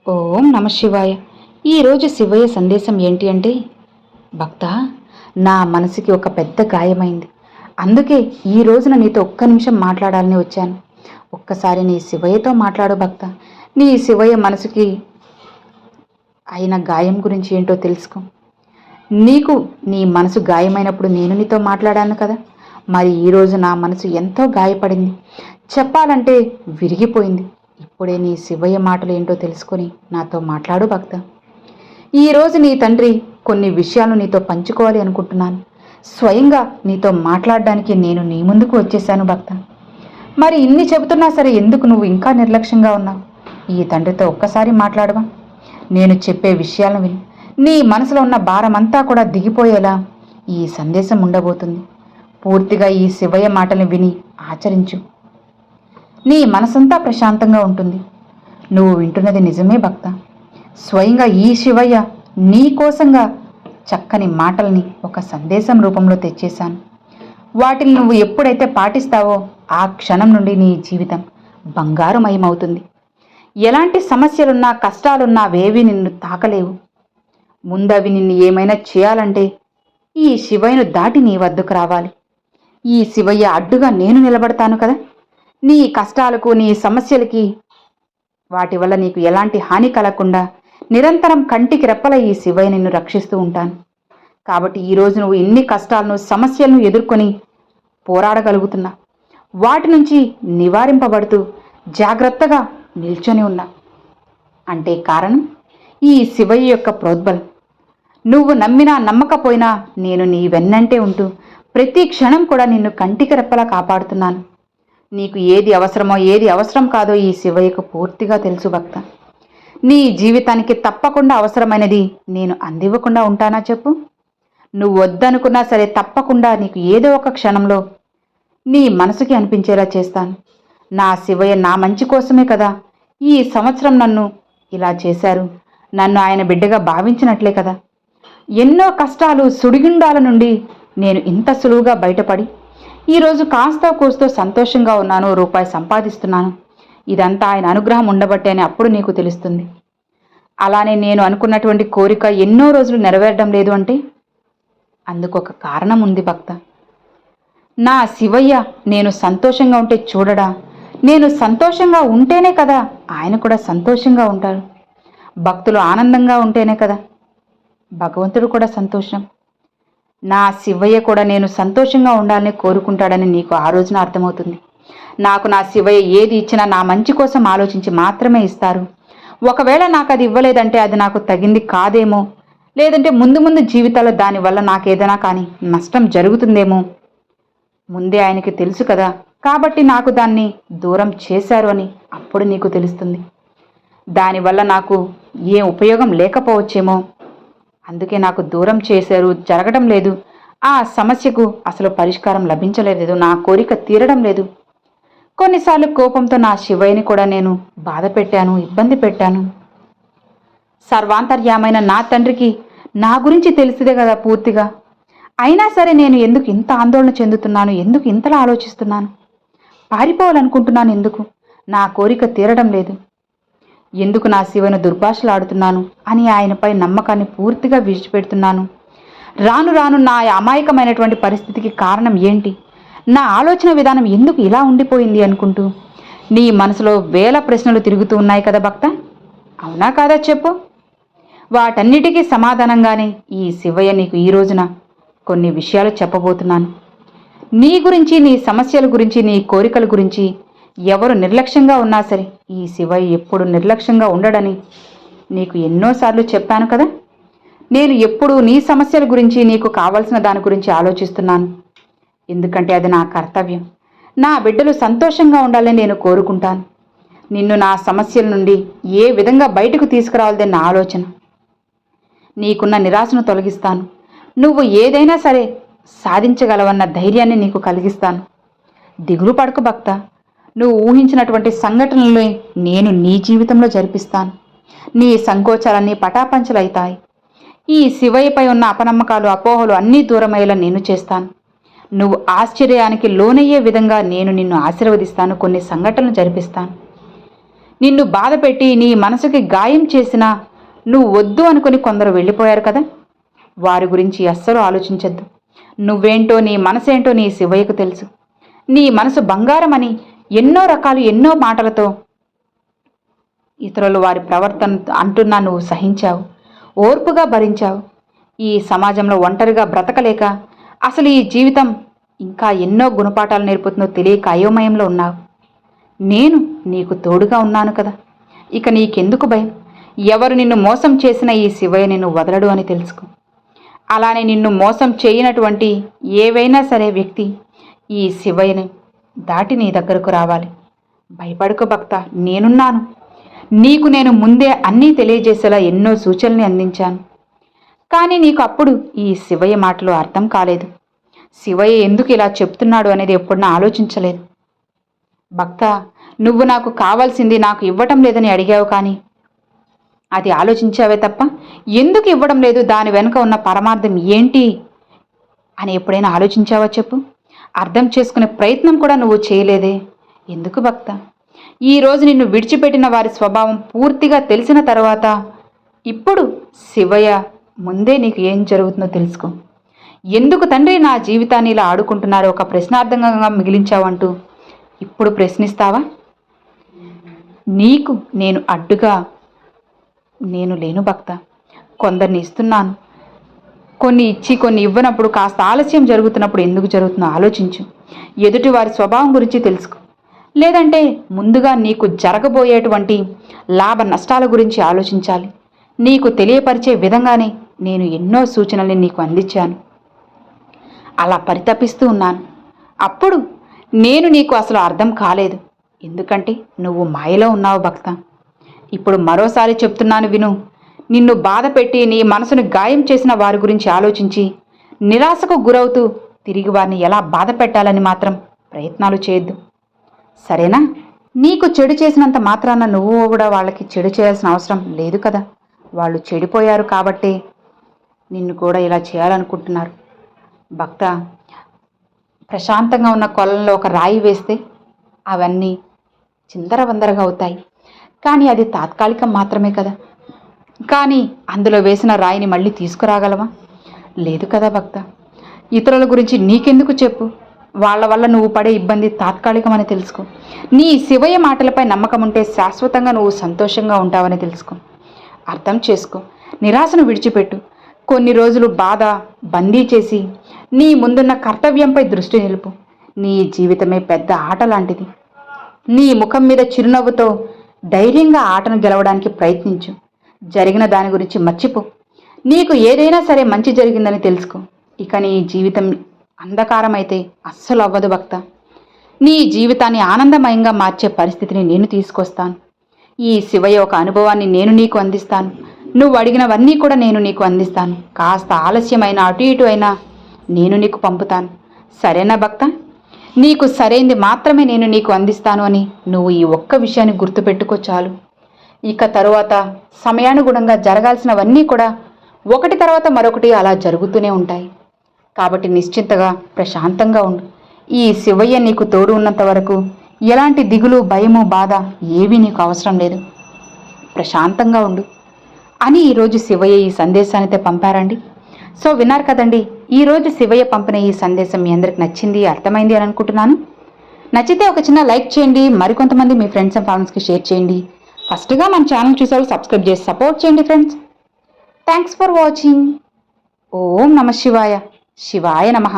ఓం నమ శివాయ. ఈరోజు శివయ్య సందేశం ఏంటి అంటే, భక్త, నా మనసుకి ఒక పెద్ద గాయమైంది. అందుకే ఈ రోజున నీతో ఒక్క నిమిషం మాట్లాడాలని వచ్చాను. ఒక్కసారి నీ శివయ్యతో మాట్లాడు భక్త. నీ శివయ్య మనసుకి అయిన గాయం గురించి ఏంటో తెలుసుకో. నీకు నీ మనసు గాయమైనప్పుడు నేను నీతో మాట్లాడాను కదా. మరి ఈరోజు నా మనసు ఎంతో గాయపడింది, చెప్పాలంటే విరిగిపోయింది. ఇప్పుడే నీ శివయ్య మాటలు ఏంటో తెలుసుకొని నాతో మాట్లాడు భక్త. ఈరోజు నీ తండ్రి కొన్ని విషయాలు నీతో పంచుకోవాలి అనుకుంటున్నాను. స్వయంగా నీతో మాట్లాడడానికి నేను నీ ముందుకు వచ్చేసాను భక్త. మరి ఇన్ని చెబుతున్నా సరే ఎందుకు నువ్వు ఇంకా నిర్లక్ష్యంగా ఉన్నావు? ఈ తండ్రితో ఒక్కసారి మాట్లాడవా? నేను చెప్పే విషయాలను విని నీ మనసులో ఉన్న భారమంతా కూడా దిగిపోయేలా ఈ సందేశం ఉండబోతుంది. పూర్తిగా ఈ శివయ్య మాటలు విని ఆచరించు. నీ మనసంతా ప్రశాంతంగా ఉంటుంది. నువ్వు వింటున్నది నిజమే భక్త. స్వయంగా ఈ శివయ్య నీ కోసంగా చక్కని మాటల్ని ఒక సందేశం రూపంలో తెచ్చేశాను. వాటిని నువ్వు ఎప్పుడైతే పాటిస్తావో ఆ క్షణం నుండి నీ జీవితం బంగారుమయమవుతుంది. ఎలాంటి సమస్యలున్నా కష్టాలున్నా అవేవి నిన్ను తాకలేవు. ముందవి నిన్ను ఏమైనా చేయాలంటే ఈ శివయ్యను దాటి నీ వద్దకు రావాలి. ఈ శివయ్య అడ్డుగా నేను నిలబడతాను కదా. నీ కష్టాలకు నీ సమస్యలకి వాటి వల్ల నీకు ఎలాంటి హాని కలగకుండా నిరంతరం కంటికి రెప్పల ఈ శివయ్య నిన్ను రక్షిస్తూ ఉంటాను. కాబట్టి ఈరోజు నువ్వు ఎన్ని కష్టాలను సమస్యలను ఎదుర్కొని పోరాడగలుగుతున్నా, వాటి నుంచి నివారింపబడుతూ జాగ్రత్తగా నిల్చొని ఉన్నా అంటే కారణం ఈ శివయ్య యొక్క ప్రోద్బలం. నువ్వు నమ్మినా నమ్మకపోయినా నేను నీ వెన్నంటే ఉంటూ ప్రతి క్షణం కూడా నిన్ను కంటికి రెప్పలా కాపాడుతున్నాను. నీకు ఏది అవసరమో ఏది అవసరం కాదో ఈ శివయ్యకు పూర్తిగా తెలుసు భక్త. నీ జీవితానికి తప్పకుండా అవసరమైనది నేను అందివ్వకుండా ఉంటానా చెప్పు? నువ్వు వద్దనుకున్నా సరే తప్పకుండా నీకు ఏదో ఒక క్షణంలో నీ మనసుకి అనిపించేలా చేస్తాను. నా శివయ్య నా మంచి కోసమే కదా ఈ సంవత్సరం నన్ను ఇలా చేశారు. నన్ను ఆయన బిడ్డగా భావించినట్లే కదా. ఎన్నో కష్టాలు సుడిగుండాల నుండి నేను ఇంత సులువుగా బయటపడి ఈరోజు కాస్తో కూస్తో సంతోషంగా ఉన్నాను, రూపాయి సంపాదిస్తున్నాను. ఇదంతా ఆయన అనుగ్రహం ఉండబట్టే అని అప్పుడు నీకు తెలుస్తుంది. అలానే నేను అనుకున్నటువంటి కోరిక ఎన్నో రోజులు నెరవేరడం లేదు అంటే అందుకు ఒక కారణం ఉంది భక్త. నా శివయ్య నేను సంతోషంగా ఉంటే చూడడా, నేను సంతోషంగా ఉంటేనే కదా ఆయన కూడా సంతోషంగా ఉంటారు. భక్తులు ఆనందంగా ఉంటేనే కదా భగవంతుడు కూడా సంతోషం. నా శివయ్య కూడా నేను సంతోషంగా ఉండాలని కోరుకుంటాడని నీకు ఆ రోజున అర్థమవుతుంది. నాకు నా శివయ్య ఏది ఇచ్చినా నా మంచి కోసం ఆలోచించి మాత్రమే ఇస్తారు. ఒకవేళ నాకు అది ఇవ్వలేదంటే అది నాకు తగింది కాదేమో, లేదంటే ముందు ముందు జీవితాల్లో దానివల్ల నాకేదైనా కానీ నష్టం జరుగుతుందేమో ముందే ఆయనకి తెలుసు కదా. కాబట్టి నాకు దాన్ని దూరం చేశారు అని అప్పుడు నీకు తెలుస్తుంది. దానివల్ల నాకు ఏ ఉపయోగం లేకపోవచ్చేమో, అందుకే నాకు దూరం చేశారు, జరగడం లేదు. ఆ సమస్యకు అసలు పరిష్కారం లభించలేదు, నా కోరిక తీరడం లేదు. కొన్నిసార్లు కోపంతో నా శివయ్యని కూడా నేను బాధ పెట్టాను, ఇబ్బంది పెట్టాను. సర్వాంతర్యామైన నా తండ్రికి నా గురించి తెలిసిదే కదా పూర్తిగా. అయినా సరే నేను ఎందుకు ఇంత ఆందోళన చెందుతున్నాను, ఎందుకు ఇంతలా ఆలోచిస్తున్నాను, పారిపోవాలనుకుంటున్నాను, ఎందుకు నా కోరిక తీరడం లేదు, ఎందుకు నా శివను దుర్భాషలాడుతున్నాను అని ఆయనపై నమ్మకాన్ని పూర్తిగా విడిచిపెడుతున్నాను. రాను రాను నా అమాయకమైనటువంటి పరిస్థితికి కారణం ఏంటి, నా ఆలోచన విధానం ఎందుకు ఇలా ఉండిపోయింది అనుకుంటూ నీ మనసులో వేల ప్రశ్నలు తిరుగుతూ ఉన్నాయి కదా భక్త. అవునా కాదా చెప్పు? వాటన్నిటికీ సమాధానంగానే ఈ శివయ్య నీకు ఈ రోజున కొన్ని విషయాలు చెప్పబోతున్నాను. నీ గురించి, నీ సమస్యల గురించి, నీ కోరికల గురించి ఎవరు నిర్లక్ష్యంగా ఉన్నా సరే ఈ శివయ్య ఎప్పుడు నిర్లక్ష్యంగా ఉండడని నీకు ఎన్నోసార్లు చెప్పాను కదా. నేను ఎప్పుడూ నీ సమస్యల గురించి, నీకు కావలసిన దాని గురించి ఆలోచిస్తున్నాను. ఎందుకంటే అది నా కర్తవ్యం. నా బిడ్డలు సంతోషంగా ఉండాలని నేను కోరుకుంటాను. నిన్ను నా సమస్యల నుండి ఏ విధంగా బయటకు తీసుకురావాలని నా ఆలోచన. నీకున్న నిరాశను తొలగిస్తాను. నువ్వు ఏదైనా సరే సాధించగలవన్న ధైర్యాన్ని నీకు కలిగిస్తాను. దిగులు పడకు భక్త. నువ్వు ఊహించినటువంటి సంఘటనల్ని నేను నీ జీవితంలో జరిపిస్తాను. నీ సంకోచాలన్నీ పటాపంచలవుతాయి. ఈ శివయ్యపై ఉన్న అపనమ్మకాలు, అపోహలు అన్నీ దూరమయ్యేలా నేను చేస్తాను. నువ్వు ఆశ్చర్యానికి లోనయ్యే విధంగా నేను నిన్ను ఆశీర్వదిస్తాను. కొన్ని సంఘటనలు జరిపిస్తాను. నిన్ను బాధపెట్టి నీ మనసుకి గాయం చేసినా నువ్వు వద్దు అనుకుని కొందరు వెళ్ళిపోయారు కదా, వారి గురించి అస్సలు ఆలోచించద్దు. నువ్వేంటో నీ మనసేంటో నీ శివయ్యకు తెలుసు. నీ మనసు బంగారమని ఎన్నో మాటలతో ఇతరులు వారి ప్రవర్తన అంటున్నా నువ్వు సహించావు, ఓర్పుగా భరించావు. ఈ సమాజంలో ఒంటరిగా బ్రతకలేక అసలు ఈ జీవితం ఇంకా ఎన్నో గుణపాఠాలు నేర్పుతుందో తెలియక అయోమయంలో ఉన్నావు. నేను నీకు తోడుగా ఉన్నాను కదా, ఇక నీకెందుకు భయం? ఎవరు నిన్ను మోసం చేసినా ఈ శివయ్య నిన్ను వదలడు అని తెలుసుకో. అలానే నిన్ను మోసం చేయనటువంటి ఏవైనా సరే వ్యక్తి ఈ శివయ్యని దాటి నీ దగ్గరకు రావాలి. భయపడుకో భక్త, నేనున్నాను. నీకు నేను ముందే అన్నీ తెలియజేసేలా ఎన్నో సూచనల్ని అందించాను. కానీ నీకు అప్పుడు ఈ శివయ్య మాటలు అర్థం కాలేదు. శివయ్య ఎందుకు ఇలా చెప్తున్నాడు అనేది ఎప్పుడన్నా ఆలోచించలేదు. భక్త, నువ్వు నాకు కావాల్సింది నాకు ఇవ్వటం లేదని అడిగావు, కానీ అది ఆలోచించావే తప్ప ఎందుకు ఇవ్వడం లేదు, దాని వెనుక ఉన్న పరమార్థం ఏంటి అని ఎప్పుడైనా ఆలోచించావా చెప్పు? అర్థం చేసుకునే ప్రయత్నం కూడా నువ్వు చేయలేదే. ఎందుకు భక్త? ఈరోజు నిన్ను విడిచిపెట్టిన వారి స్వభావం పూర్తిగా తెలిసిన తర్వాత ఇప్పుడు శివయ్య ముందే నీకు ఏం జరుగుతుందో తెలుసుకో. ఎందుకు తండ్రి నా జీవితాన్ని ఇలా ఆడుకుంటున్నారో ఒక ప్రశ్నార్థంగా మిగిలించావంటూ ఇప్పుడు ప్రశ్నిస్తావా? నీకు నేను అడ్డుగా నేను లేను భక్త. కొందరిని ఇస్తున్నాను, కొన్ని ఇచ్చి కొన్ని ఇవ్వనప్పుడు కాస్త ఆలస్యం జరుగుతున్నప్పుడు ఎందుకు జరుగుతుందో ఆలోచించు. ఎదుటి వారి స్వభావం గురించి తెలుసుకో. లేదంటే ముందుగా నీకు జరగబోయేటువంటి లాభ నష్టాల గురించి ఆలోచించాలి. నీకు తెలియపరిచే విధంగానే నేను ఎన్నో సూచనల్ని నీకు అందించాను. అలా పరితపిస్తూ ఉన్నాను. అప్పుడు నేను నీకు అసలు అర్థం కాలేదు, ఎందుకంటే నువ్వు మాయలో ఉన్నావు భక్త. ఇప్పుడు మరోసారి చెప్తున్నాను విను. నిన్ను బాధ పెట్టి నీ మనసును గాయం చేసిన వారి గురించి ఆలోచించి నిరాశకు గురవుతూ తిరిగి వారిని ఎలా బాధ పెట్టాలని మాత్రం ప్రయత్నాలు చేయొద్దు, సరేనా? నీకు చెడు చేసినంత మాత్రాన నువ్వు కూడా వాళ్ళకి చెడు చేయాల్సిన అవసరం లేదు కదా. వాళ్ళు చెడిపోయారు కాబట్టే నిన్ను కూడా ఇలా చేయాలనుకుంటున్నారు. భక్త, ప్రశాంతంగా ఉన్న కొలంలో ఒక రాయి వేస్తే అవన్నీ చిందరవందరగా అవుతాయి, కానీ అది తాత్కాలికం మాత్రమే కదా. కానీ అందులో వేసిన రాయిని మళ్ళీ తీసుకురాగలవా? లేదు కదా భక్త. ఇతరుల గురించి నీకెందుకు చెప్పు, వాళ్ళ వల్ల నువ్వు పడే ఇబ్బంది తాత్కాలికమని తెలుసుకో. నీ శివయ్య మాటలపై నమ్మకం ఉంటే శాశ్వతంగా నువ్వు సంతోషంగా ఉంటావని తెలుసుకో. అర్థం చేసుకో. నిరాశను విడిచిపెట్టు. కొన్ని రోజులు బాధ బందీ చేసి నీ ముందున్న కర్తవ్యంపై దృష్టి నిలుపు. నీ జీవితమే పెద్ద ఆట లాంటిది. నీ ముఖం మీద చిరునవ్వుతో ధైర్యంగా ఆటను గెలవడానికి ప్రయత్నించు. జరిగిన దాని గురించి మర్చిపో. నీకు ఏదైనా సరే మంచి జరిగిందని తెలుసుకో. ఇక నీ జీవితం అంధకారమైతే అస్సలు అవ్వదు భక్త. నీ జీవితాన్ని ఆనందమయంగా మార్చే పరిస్థితిని నేను తీసుకొస్తాను. ఈ శివయ్య ఒక అనుభవాన్ని నేను నీకు అందిస్తాను. నువ్వు అడిగినవన్నీ కూడా నేను నీకు అందిస్తాను. కాస్త ఆలస్యమైన అటు ఇటు అయినా నేను నీకు పంపుతాను, సరేనా భక్త? నీకు సరైంది మాత్రమే నేను నీకు అందిస్తాను అని నువ్వు ఈ ఒక్క విషయాన్ని గుర్తుపెట్టుకో చాలు. ఇక తరువాత సమయానుగుణంగా జరగాల్సినవన్నీ కూడా ఒకటి తర్వాత మరొకటి అలా జరుగుతూనే ఉంటాయి. కాబట్టి నిశ్చింతగా ప్రశాంతంగా ఉండు. ఈ శివయ్య నీకు తోడు ఉన్నంత వరకు ఎలాంటి దిగులు భయము బాధ ఏవీ నీకు అవసరం లేదు. ప్రశాంతంగా ఉండు అని ఈరోజు శివయ్య ఈ సందేశాన్ని పంపారండి. సో విన్నారు కదండి, ఈరోజు శివయ్య పంపిన ఈ సందేశం మీ అందరికి నచ్చింది, అర్థమైంది అని అనుకుంటున్నాను. నచ్చితే ఒక చిన్న లైక్ చేయండి, మరికొంతమంది మీ ఫ్రెండ్స్ అండ్ ఫ్యామిలీస్కి షేర్ చేయండి. ఫస్ట్గా మన ఛానల్ చూసారు, సబ్స్క్రైబ్ చేసి సపోర్ట్ చేయండి ఫ్రెండ్స్. Thanks for watching. ఓం నమ శివాయ. శివాయ నమః.